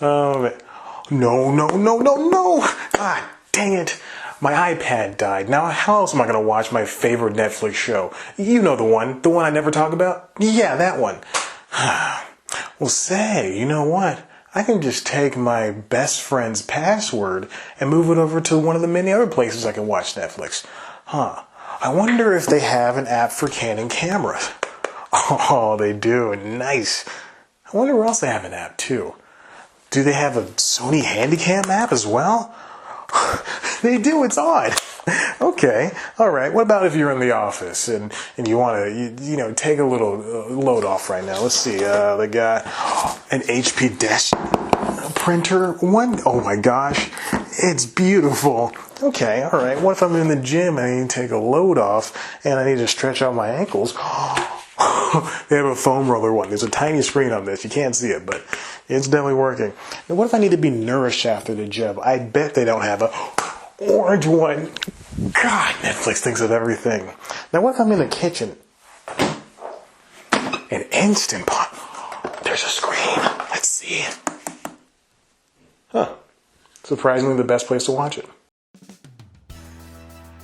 Oh, no. God dang it. My iPad died. Now, how else am I going to watch my favorite Netflix show? You know the one I never talk about? Yeah, that one. Well, say, you know what? I can just take my best friend's password and move it over to one of the many other places I can watch Netflix. I wonder if they have an app for Canon cameras. Oh, they do. Nice. I wonder where else they have an app, too. Do they have a Sony Handycam app as well? They do. It's odd. Okay. All right. What about if you're in the office and you want to, take a little load off right now? Let's see. They got an HP desk printer one. Oh my gosh. It's beautiful. Okay. All right. What if I'm in the gym and I need to take a load off and I need to stretch out my ankles? They have a foam roller one. There's a tiny screen on this. You can't see it, but it's definitely working. Now, what if I need to be nourished after the gym? I bet they don't have a orange one. God, Netflix thinks of everything. Now, what if I'm in the kitchen? An Instant Pot. There's a screen. Let's see. Surprisingly, the best place to watch it.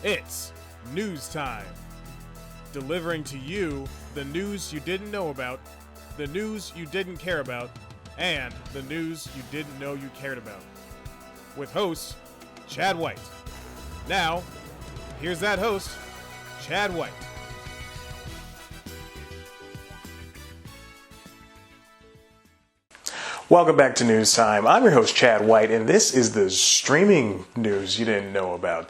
It's news time. Delivering to you the news you didn't know about, the news you didn't care about, and the news you didn't know you cared about. With host, Chad White. Now, here's that host, Chad White. Welcome back to News Time. I'm your host, Chad White, and this is the streaming news you didn't know about.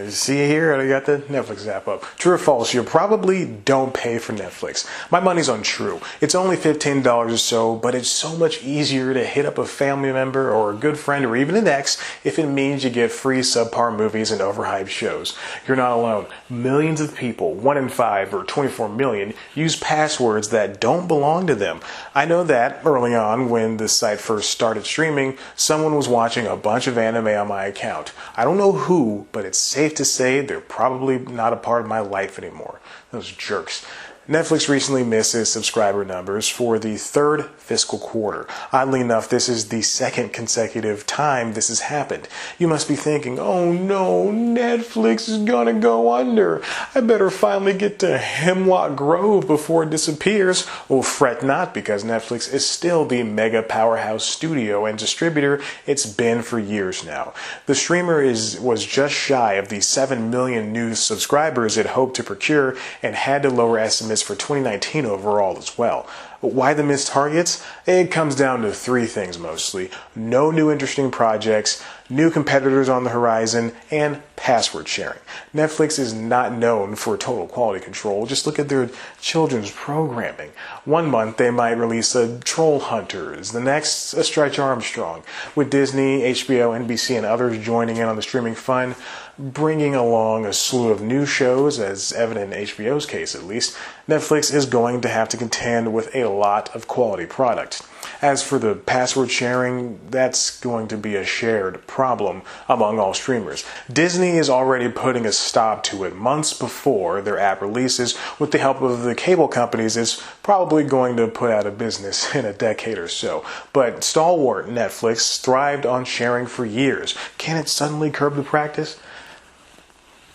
See here, I got the Netflix app up. True or false, you probably don't pay for Netflix. My money's on true. It's only $15 or so, but it's so much easier to hit up a family member or a good friend or even an ex if it means you get free subpar movies and overhyped shows. You're not alone. Millions of people, 1 in 5 or 24 million, use passwords that don't belong to them. I know that early on when the site first started streaming, someone was watching a bunch of anime on my account. I don't know who, but it's safe to say they're probably not a part of my life anymore. Those jerks. Netflix recently missed its subscriber numbers for the third fiscal quarter. Oddly enough, this is the second consecutive time this has happened. You must be thinking, oh no, Netflix is gonna go under. I better finally get to Hemlock Grove before it disappears. Well, fret not, because Netflix is still the mega powerhouse studio and distributor it's been for years now. The streamer was just shy of the 7 million new subscribers it hoped to procure and had to lower estimates for 2019 overall as well. Why the missed targets? It comes down to 3 things mostly. No new interesting projects, new competitors on the horizon, and password sharing. Netflix is not known for total quality control. Just look at their children's programming. One month they might release a Troll Hunters, the next a Stretch Armstrong. With Disney, HBO, NBC, and others joining in on the streaming fun, bringing along a slew of new shows, as evident in HBO's case at least, Netflix is going to have to contend with a lot of quality product. As for the password sharing, that's going to be a shared problem among all streamers. Disney is already putting a stop to it months before their app releases. With the help of the cable companies, it's probably going to put out of business in a decade or so. But stalwart Netflix thrived on sharing for years. Can it suddenly curb the practice?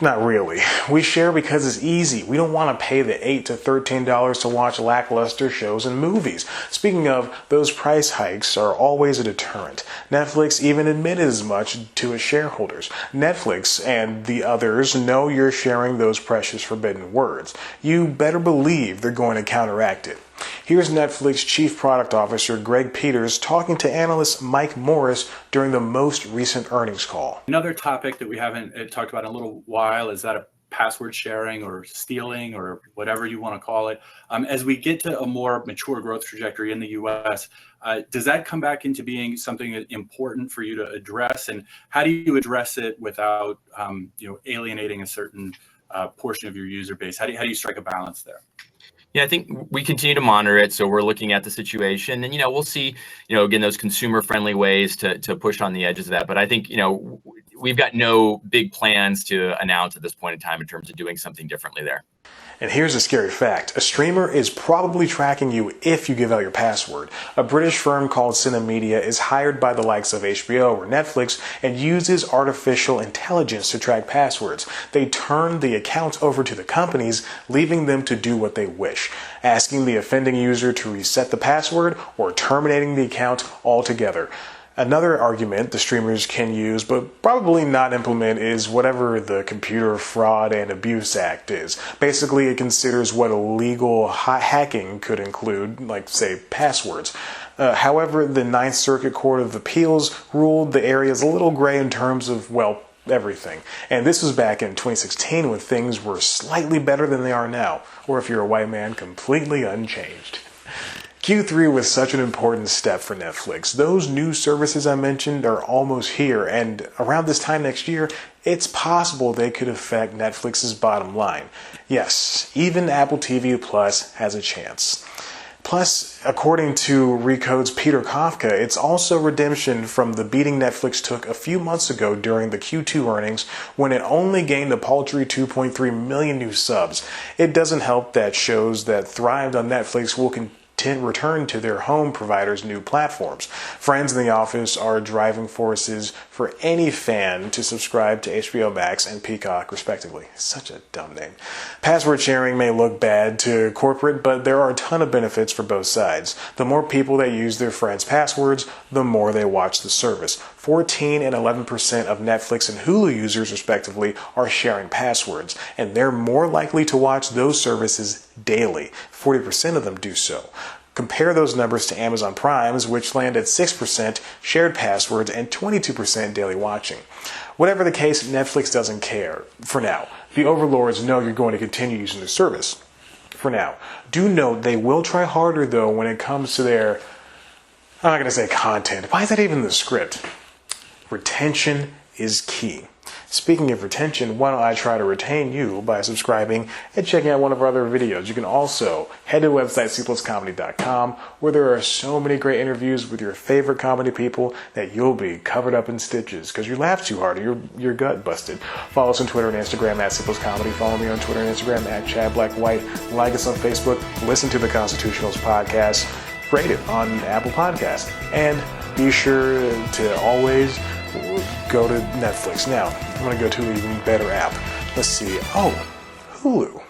Not really. We share because it's easy. We don't want to pay the $8 to $13 to watch lackluster shows and movies. Speaking of, those price hikes are always a deterrent. Netflix even admitted as much to its shareholders. Netflix and the others know you're sharing those precious forbidden words. You better believe they're going to counteract it. Here's Netflix Chief Product Officer Greg Peters talking to analyst Mike Morris during the most recent earnings call. Another topic that we haven't talked about in a little while is that of password sharing or stealing or whatever you want to call it. As we get to a more mature growth trajectory in the U.S., does that come back into being something important for you to address? And how do you address it without alienating a certain portion of your user base? How do you strike a balance there? Yeah, I think we continue to monitor it. So we're looking at the situation and, we'll see, again, those consumer friendly ways to push on the edges of that. But I think, we've got no big plans to announce at this point in time in terms of doing something differently there. And here's a scary fact. A streamer is probably tracking you if you give out your password. A British firm called Cinemedia is hired by the likes of HBO or Netflix and uses artificial intelligence to track passwords. They turn the accounts over to the companies, leaving them to do what they wish, asking the offending user to reset the password or terminating the account altogether. Another argument the streamers can use, but probably not implement, is whatever the Computer Fraud and Abuse Act is. Basically, it considers what illegal hacking could include, like, say, passwords. However, the Ninth Circuit Court of Appeals ruled the area is a little gray in terms of, well, everything. And this was back in 2016 when things were slightly better than they are now. Or if you're a white man, completely unchanged. Q3 was such an important step for Netflix. Those new services I mentioned are almost here, and around this time next year, it's possible they could affect Netflix's bottom line. Yes, even Apple TV Plus has a chance. Plus, according to Recode's Peter Kafka, it's also redemption from the beating Netflix took a few months ago during the Q2 earnings when it only gained a paltry 2.3 million new subs. It doesn't help that shows that thrived on Netflix will return to their home providers' new platforms. Friends in the Office are driving forces for any fan to subscribe to HBO Max and Peacock, respectively. Such a dumb name. Password sharing may look bad to corporate, but there are a ton of benefits for both sides. The more people that use their friends' passwords, the more they watch the service. 14 and 11% of Netflix and Hulu users, respectively, are sharing passwords, and they're more likely to watch those services daily. 40% of them do so. Compare those numbers to Amazon Prime's, which land at 6% shared passwords and 22% daily watching. Whatever the case, Netflix doesn't care, for now. The overlords know you're going to continue using the service, for now. Do note they will try harder, though, when it comes to their, I'm not going to say content. Why is that even in the script? Retention is key. Speaking of retention, why don't I try to retain you by subscribing and checking out one of our other videos. You can also head to the website cpluscomedy.com, where there are so many great interviews with your favorite comedy people that you'll be covered up in stitches because you laughed too hard or your gut busted. Follow us on Twitter and Instagram at cpluscomedy. Follow me on Twitter and Instagram at ChadBlackWhite. Like us on Facebook. Listen to the Constitutionals podcast. Rate it on Apple Podcasts. And be sure to always go to Netflix. Now, I'm going to go to an even better app. Let's see. Oh, Hulu.